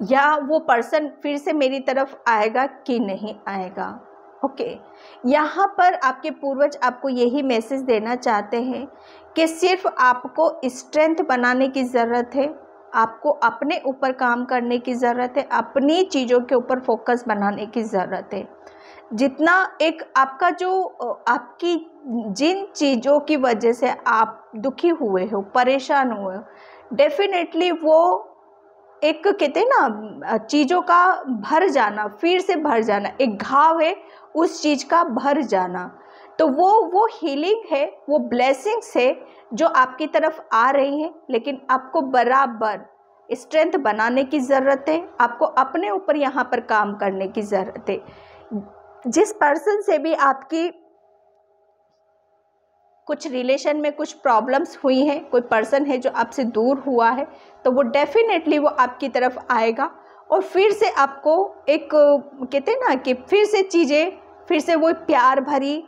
या वो पर्सन फिर से मेरी तरफ आएगा कि नहीं आएगा। ओके, यहाँ पर आपके पूर्वज आपको यही मैसेज देना चाहते हैं कि सिर्फ आपको स्ट्रेंथ बनाने की ज़रूरत है, आपको अपने ऊपर काम करने की ज़रूरत है, अपनी चीज़ों के ऊपर फोकस बनाने की ज़रूरत है। जितना एक आपका जो आपकी जिन चीज़ों की वजह से आप दुखी हुए हो, परेशान हुए हो, डेफिनेटली वो एक कहते हैं ना चीज़ों का भर जाना, फिर से भर जाना, एक घाव है उस चीज़ का भर जाना, तो वो हीलिंग है, वो ब्लेसिंग्स है जो आपकी तरफ आ रही हैं। लेकिन आपको बराबर स्ट्रेंथ बनाने की ज़रूरत है, आपको अपने ऊपर यहाँ पर काम करने की ज़रूरत है। जिस पर्सन से भी आपकी कुछ रिलेशन में कुछ प्रॉब्लम्स हुई हैं, कोई पर्सन है जो आपसे दूर हुआ है, तो वो डेफिनेटली वो आपकी तरफ आएगा और फिर से आपको एक कहते हैं ना कि फिर से चीज़ें, फिर से वो प्यार भरी,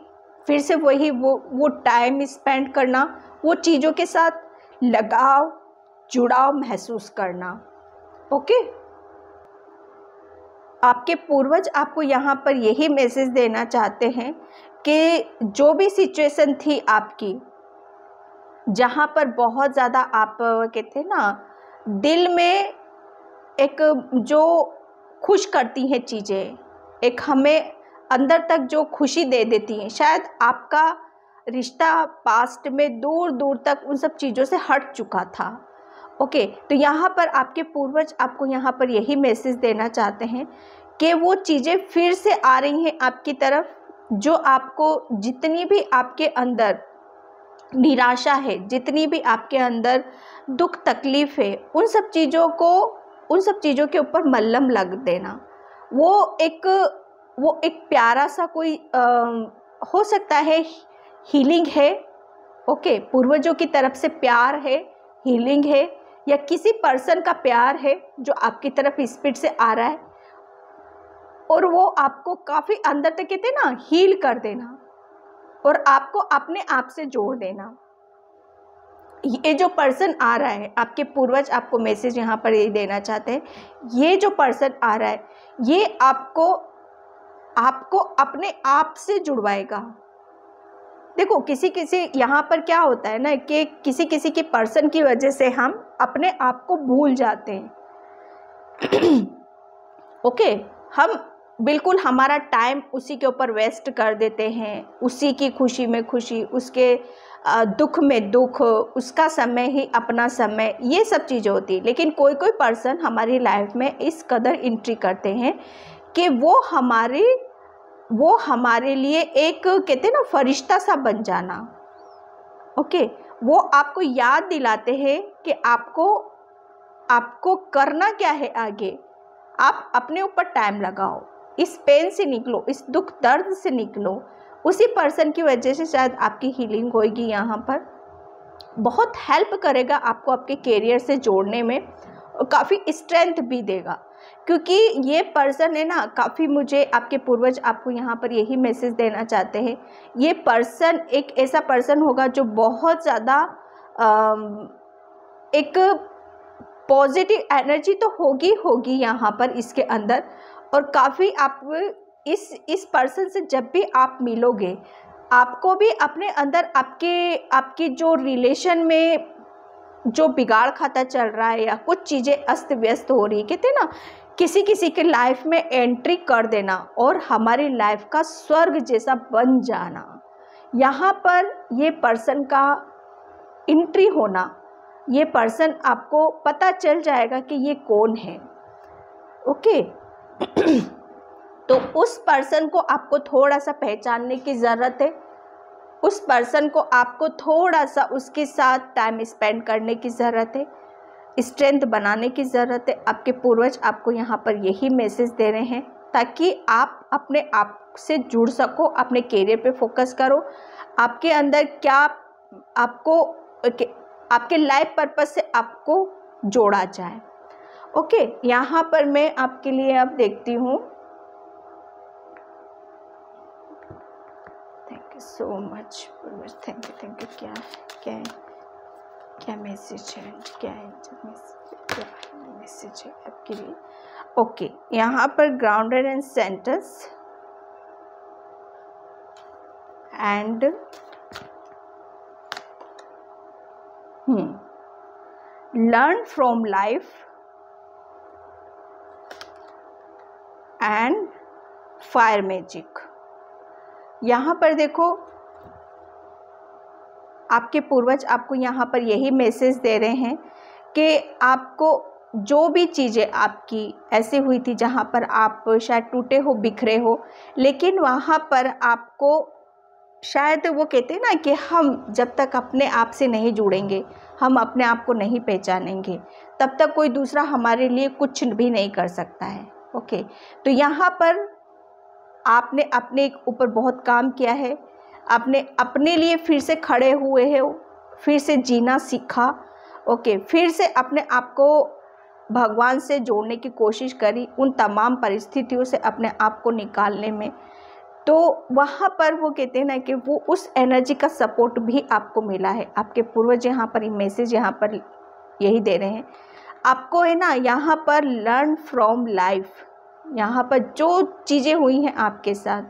फिर से वही वो टाइम स्पेंड करना, वो चीज़ों के साथ लगाव जुड़ाव महसूस करना। ओके, आपके पूर्वज आपको यहाँ पर यही मैसेज देना चाहते हैं कि जो भी सिचुएशन थी आपकी, जहाँ पर बहुत ज़्यादा आप कहते हैं ना दिल में एक जो खुश करती हैं चीज़ें, एक हमें अंदर तक जो खुशी दे देती हैं, शायद आपका रिश्ता पास्ट में दूर दूर तक उन सब चीज़ों से हट चुका था। ओके, तो यहाँ पर आपके पूर्वज आपको यहाँ पर यही मैसेज देना चाहते हैं कि वो चीज़ें फिर से आ रही हैं आपकी तरफ, जो आपको जितनी भी आपके अंदर निराशा है, जितनी भी आपके अंदर दुख तकलीफ है, उन सब चीज़ों के ऊपर मल्हम लग देना। वो एक प्यारा सा कोई हो सकता है हीलिंग है। ओके, पूर्वजों की तरफ से प्यार है, हीलिंग है, या किसी पर्सन का प्यार है जो आपकी तरफ स्पीड से आ रहा है और वो आपको काफ़ी अंदर तक कहते हैं ना हील कर देना और आपको अपने आप से जोड़ देना। ये जो पर्सन आ रहा है, आपके पूर्वज आपको मैसेज यहाँ पर ये देना चाहते हैं, ये जो पर्सन आ रहा है ये आपको अपने आप से जुड़वाएगा। देखो, किसी यहाँ पर क्या होता है ना कि किसी के पर्सन की वजह से हम अपने आप को भूल जाते हैं। ओके, हम बिल्कुल हमारा टाइम उसी के ऊपर वेस्ट कर देते हैं, उसी की खुशी में खुशी, उसके दुख में दुख, उसका समय ही अपना समय, ये सब चीज़ें होती है। लेकिन कोई पर्सन हमारी लाइफ में इस कदर एंट्री करते हैं कि वो हमारे लिए एक कहते हैं ना फरिश्ता सा बन जाना। ओके, वो आपको याद दिलाते हैं कि आपको करना क्या है आगे। आप अपने ऊपर टाइम लगाओ, इस पेन से निकलो, इस दुख दर्द से निकलो। उसी पर्सन की वजह से शायद आपकी हीलिंग होगी, यहाँ पर बहुत हेल्प करेगा आपको आपके कैरियर से जोड़ने में और काफ़ी स्ट्रेंथ भी देगा। क्योंकि ये पर्सन है ना, काफ़ी मुझे आपके पूर्वज आपको यहाँ पर यही मैसेज देना चाहते हैं, ये पर्सन एक ऐसा पर्सन होगा जो बहुत ज़्यादा एक पॉजिटिव एनर्जी तो होगी यहाँ पर इसके अंदर, और काफ़ी आप इस पर्सन से जब भी आप मिलोगे, आपको भी अपने अंदर आपकी जो रिलेशन में जो बिगाड़ खाता चल रहा है या कुछ चीज़ें अस्त व्यस्त हो रही, कहते हैं ना किसी के लाइफ में एंट्री कर देना और हमारी लाइफ का स्वर्ग जैसा बन जाना। यहाँ पर ये पर्सन का एंट्री होना, ये पर्सन आपको पता चल जाएगा कि ये कौन है। ओके, तो उस पर्सन को आपको थोड़ा सा पहचानने की ज़रूरत है, उस पर्सन को आपको थोड़ा सा उसके साथ टाइम स्पेंड करने की ज़रूरत है, स्ट्रेंथ बनाने की ज़रूरत है। आपके पूर्वज आपको यहाँ पर यही मैसेज दे रहे हैं ताकि आप अपने आप से जुड़ सको, अपने कैरियर पे फोकस करो। आपके अंदर क्या आपके लाइफ पर्पस से आपको जोड़ा जाए। ओके, यहाँ पर मैं आपके लिए अब देखती हूँ। Thank you so much, thank you. क्या क्या क्या मैसेज है, क्या है मैसेज है आपके लिए? ओके, यहाँ पर grounded and centres and learn from life and fire magic. यहाँ पर देखो, आपके पूर्वज आपको यहाँ पर यही मैसेज दे रहे हैं कि आपको जो भी चीज़ें आपकी ऐसी हुई थी जहाँ पर आप शायद टूटे हो, बिखरे हो, लेकिन वहाँ पर आपको शायद वो कहते हैं ना कि हम जब तक अपने आप से नहीं जुड़ेंगे, हम अपने आप को नहीं पहचानेंगे, तब तक कोई दूसरा हमारे लिए कुछ भी नहीं कर सकता है। ओके, तो यहाँ पर आपने अपने ऊपर बहुत काम किया है, आपने अपने लिए फिर से खड़े हुए हो, फिर से जीना सीखा। ओके, फिर से अपने आप को भगवान से जोड़ने की कोशिश करी, उन तमाम परिस्थितियों से अपने आप को निकालने में। तो वहाँ पर वो कहते हैं ना कि वो उस एनर्जी का सपोर्ट भी आपको मिला है। आपके पूर्वज यहाँ पर मैसेज यहाँ पर यही दे रहे हैं आपको, है ना, यहाँ पर लर्न फ्रॉम लाइफ। यहाँ पर जो चीज़ें हुई हैं आपके साथ,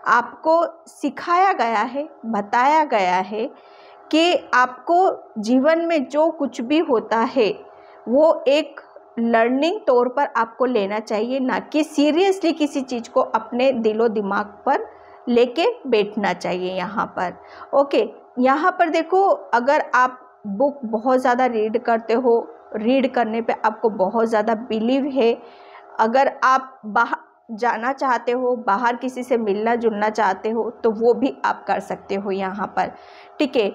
आपको सिखाया गया है, बताया गया है कि आपको जीवन में जो कुछ भी होता है वो एक लर्निंग तौर पर आपको लेना चाहिए, ना कि सीरियसली किसी चीज़ को अपने दिलो दिमाग पर लेके बैठना चाहिए यहाँ पर। ओके, यहाँ पर देखो, अगर आप बुक बहुत ज़्यादा रीड करते हो, रीड करने पे आपको बहुत ज़्यादा बिलीव है, अगर आप बाहर जाना चाहते हो, बाहर किसी से मिलना जुलना चाहते हो, तो वो भी आप कर सकते हो यहाँ पर। ठीक है,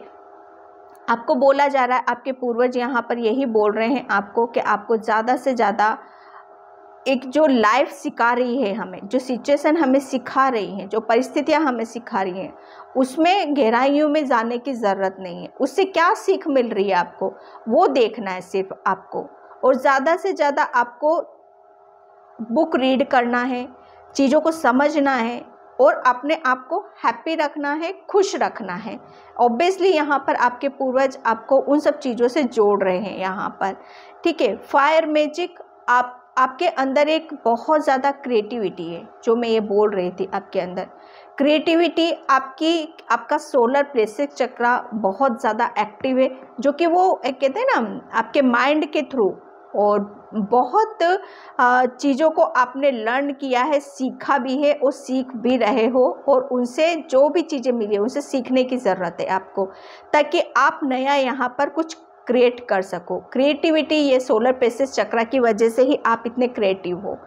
आपको बोला जा रहा है, आपके पूर्वज यहाँ पर यही बोल रहे हैं आपको कि आपको ज़्यादा से ज़्यादा एक जो लाइफ सिखा रही है हमें, जो सिचुएशन हमें सिखा रही है, जो परिस्थितियाँ हमें सिखा रही हैं, उसमें गहराइयों में जाने की ज़रूरत नहीं है। उससे क्या सीख मिल रही है आपको, वो देखना है सिर्फ आपको। और ज़्यादा से ज़्यादा आपको बुक रीड करना है, चीज़ों को समझना है और अपने आप को हैप्पी रखना है, खुश रखना है। ऑब्वियसली यहाँ पर आपके पूर्वज आपको उन सब चीज़ों से जोड़ रहे हैं यहाँ पर। ठीक है, फायर मैजिक, आपके अंदर एक बहुत ज़्यादा क्रिएटिविटी है, जो मैं ये बोल रही थी, आपके अंदर क्रिएटिविटी, आपका सोलर प्लेक्सस चक्र बहुत ज़्यादा एक्टिव है, जो कि वो कहते हैं ना, आपके माइंड के थ्रू और बहुत चीज़ों को आपने लर्न किया है, सीखा भी है और सीख भी रहे हो, और उनसे जो भी चीज़ें मिली है उनसे सीखने की ज़रूरत है आपको, ताकि आप नया यहाँ पर कुछ क्रिएट कर सको। क्रिएटिविटी ये सोलर प्लेक्सस चक्र की वजह से ही आप इतने क्रिएटिव हो।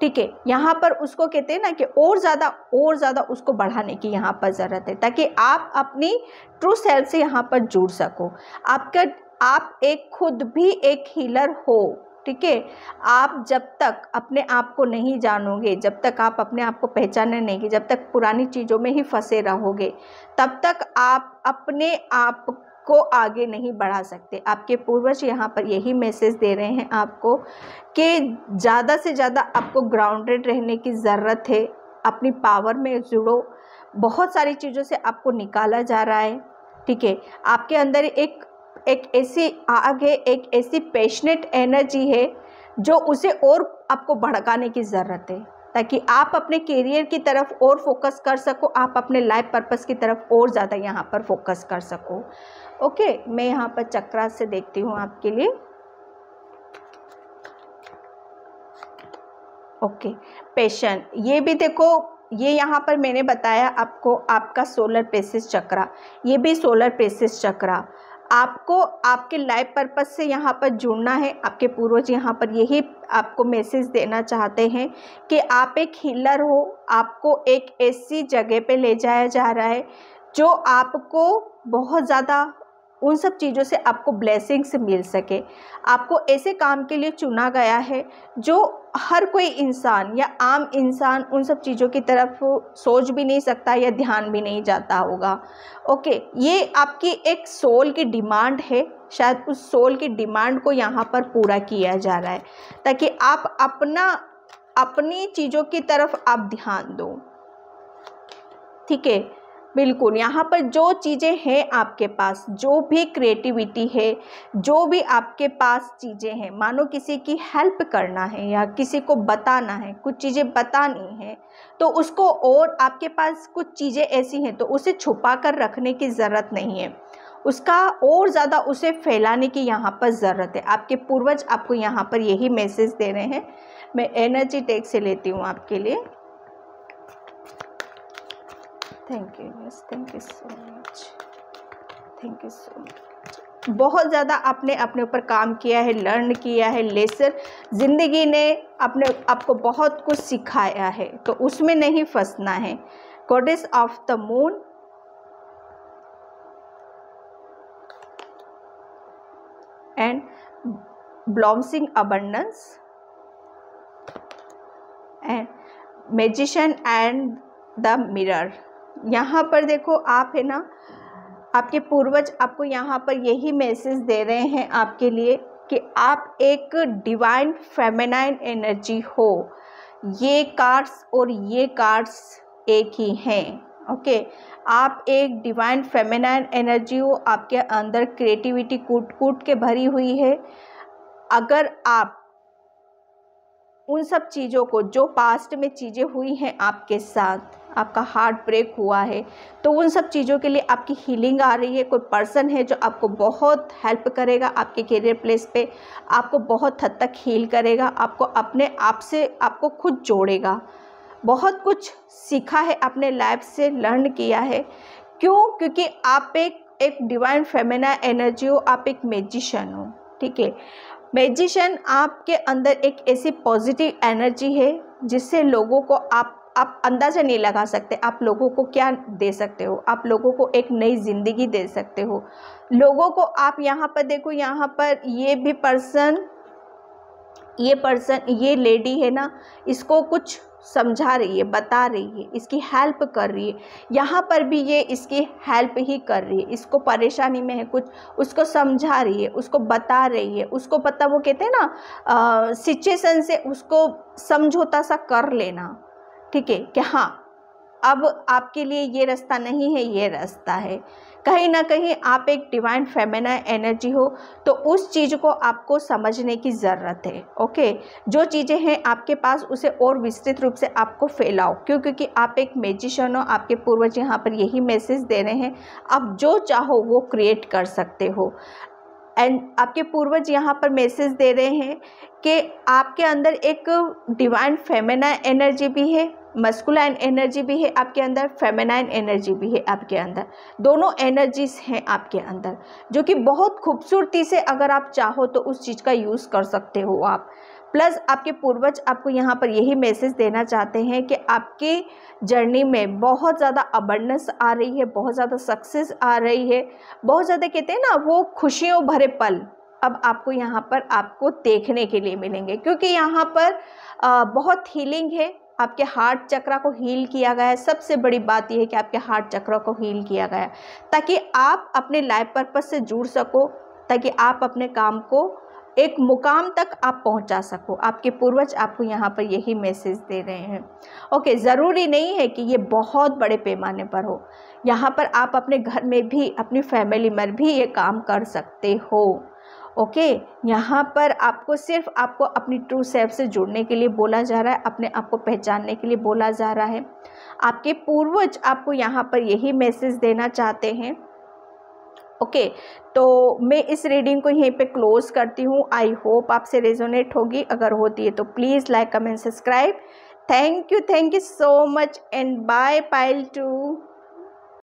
ठीक है, यहाँ पर उसको कहते हैं ना कि और ज़्यादा उसको बढ़ाने की यहाँ पर ज़रूरत है, ताकि आप अपनी ट्रू सेल्फ से यहाँ पर जुड़ सको। आप एक खुद भी एक हीलर हो। ठीक है, आप जब तक अपने आप को नहीं जानोगे, जब तक आप अपने आप को पहचाने नहीं, जब तक पुरानी चीज़ों में ही फंसे रहोगे, तब तक आप अपने आप को आगे नहीं बढ़ा सकते। आपके पूर्वज यहाँ पर यही मैसेज दे रहे हैं आपको कि ज़्यादा से ज़्यादा आपको ग्राउंडेड रहने की ज़रूरत है, अपनी पावर में जुड़ो। बहुत सारी चीज़ों से आपको निकाला जा रहा है। ठीक है, आपके अंदर एक ऐसी आग है, एक ऐसी पैशनेट एनर्जी है, जो उसे और आपको भड़काने की ज़रूरत है, ताकि आप अपने करियर की तरफ और फोकस कर सको, आप अपने लाइफ पर्पस की तरफ और ज़्यादा यहाँ पर फोकस कर सको। ओके, मैं यहाँ पर चक्रा से देखती हूँ आपके लिए। ओके, पैशन, ये भी देखो, ये यहाँ पर मैंने बताया आपको, आपका सोलर प्लेक्सस चक्र, ये भी सोलर प्लेक्सस चक्र, आपको आपके लाइफ पर्पस से यहाँ पर जुड़ना है। आपके पूर्वज यहाँ पर यही आपको मैसेज देना चाहते हैं कि आप एक हीलर हो, आपको एक ऐसी जगह पे ले जाया जा रहा है जो आपको बहुत ज़्यादा उन सब चीज़ों से आपको ब्लेसिंग्स मिल सके। आपको ऐसे काम के लिए चुना गया है जो हर कोई इंसान या आम इंसान उन सब चीज़ों की तरफ सोच भी नहीं सकता या ध्यान भी नहीं जाता होगा। ओके, ये आपकी एक सोल की डिमांड है, शायद उस सोल की डिमांड को यहाँ पर पूरा किया जा रहा है ताकि आप अपनी चीज़ों की तरफ आप ध्यान दो। ठीक है, बिल्कुल। यहाँ पर जो चीज़ें हैं आपके पास, जो भी क्रिएटिविटी है, जो भी आपके पास चीज़ें हैं, मानो किसी की हेल्प करना है या किसी को बताना है, कुछ चीज़ें बतानी है, तो उसको, और आपके पास कुछ चीज़ें ऐसी हैं तो उसे छुपा कर रखने की ज़रूरत नहीं है, उसका और ज़्यादा उसे फैलाने की यहाँ पर ज़रूरत है। आपके पूर्वज आपको यहाँ पर यही मैसेज दे रहे हैं। मैं एनर्जी टेक से लेती हूँ आपके लिए। Thank you so much, thank you so much. बहुत ज़्यादा आपने अपने ऊपर काम किया है, लर्न किया है लेसन, ज़िंदगी ने आपको बहुत कुछ सिखाया है, तो उसमें नहीं फंसना है। Goddess of the moon and blossoming abundance and magician and the mirror. यहाँ पर देखो, आप है ना, आपके पूर्वज आपको यहाँ पर यही मैसेज दे रहे हैं आपके लिए कि आप एक डिवाइन फेमिनाइन एनर्जी हो। ये कार्ड्स और ये कार्ड्स एक ही हैं। ओके, आप एक डिवाइन फेमिनाइन एनर्जी हो, आपके अंदर क्रिएटिविटी कूट कूट के भरी हुई है। अगर आप उन सब चीज़ों को, जो पास्ट में चीज़ें हुई हैं आपके साथ, आपका हार्ट ब्रेक हुआ है, तो उन सब चीज़ों के लिए आपकी हीलिंग आ रही है। कोई पर्सन है जो आपको बहुत हेल्प करेगा आपके करियर प्लेस पे, आपको बहुत हद तक हील करेगा, आपको अपने आप से आपको खुद जोड़ेगा। बहुत कुछ सीखा है अपने लाइफ से, लर्न किया है। क्यों? क्योंकि आप एक डिवाइन फेमिना एनर्जी हो, आप एक मैजिशियन हो। ठीक है, मैजिशियन आपके अंदर एक ऐसी पॉजिटिव एनर्जी है जिससे लोगों को आप अंदाज़ा नहीं लगा सकते आप लोगों को क्या दे सकते हो। आप लोगों को एक नई ज़िंदगी दे सकते हो। लोगों को आप यहाँ पर देखो, यहाँ पर ये लेडी है ना, इसको कुछ समझा रही है, बता रही है, इसकी हेल्प कर रही है। यहाँ पर भी ये इसकी हेल्प ही कर रही है। इसको परेशानी में है कुछ, उसको समझा रही है, उसको बता रही है, उसको पता, वो कहते हैं ना, सिचुएशन से उसको समझौता सा कर लेना। ठीक है, कि हाँ अब आपके लिए ये रास्ता नहीं है, ये रास्ता है। कहीं ना कहीं आप एक डिवाइन फेमिना एनर्जी हो, तो उस चीज़ को आपको समझने की ज़रूरत है। ओके, जो चीज़ें हैं आपके पास उसे और विस्तृत रूप से आपको फैलाओ। क्यों? क्योंकि आप एक मैजिशियन हो। आपके पूर्वज यहाँ पर यही मैसेज दे रहे हैं, आप जो चाहो वो क्रिएट कर सकते हो। एंड आपके पूर्वज यहाँ पर मैसेज दे रहे हैं कि आपके अंदर एक डिवाइन फेमिना एनर्जी भी है, मस्कुलाइन एनर्जी भी है आपके अंदर, फेमिनाइन एनर्जी भी है आपके अंदर। दोनों एनर्जीज हैं आपके अंदर, जो कि बहुत खूबसूरती से अगर आप चाहो तो उस चीज़ का यूज़ कर सकते हो आप। प्लस आपके पूर्वज आपको यहाँ पर यही मैसेज देना चाहते हैं कि आपकी जर्नी में बहुत ज़्यादा अबंडेंस आ रही है, बहुत ज़्यादा सक्सेस आ रही है, बहुत ज़्यादा, कहते हैं ना, वो खुशियों भरे पल अब आपको यहाँ पर आपको देखने के लिए मिलेंगे। क्योंकि यहाँ पर बहुत हीलिंग है, आपके हार्ट चक्रा को हील किया गया है। सबसे बड़ी बात यह है कि आपके हार्ट चक्रा को हील किया गया है ताकि आप अपने लाइफ पर्पस से जुड़ सको, ताकि आप अपने काम को एक मुकाम तक आप पहुंचा सको। आपके पूर्वज आपको यहाँ पर यही मैसेज दे रहे हैं। ओके, ज़रूरी नहीं है कि ये बहुत बड़े पैमाने पर हो। यहाँ पर आप अपने घर में भी, अपनी फैमिली में भी ये काम कर सकते हो। ओके, यहाँ पर आपको सिर्फ आपको अपनी ट्रू सेल्फ से जुड़ने के लिए बोला जा रहा है, अपने आप को पहचानने के लिए बोला जा रहा है। आपके पूर्वज आपको यहाँ पर यही मैसेज देना चाहते हैं। ओके, तो मैं इस रीडिंग को यहीं पे क्लोज करती हूँ। आई होप आपसे रेजोनेट होगी। अगर होती है तो please like, comment, subscribe. Thank you so much and bye pile 2।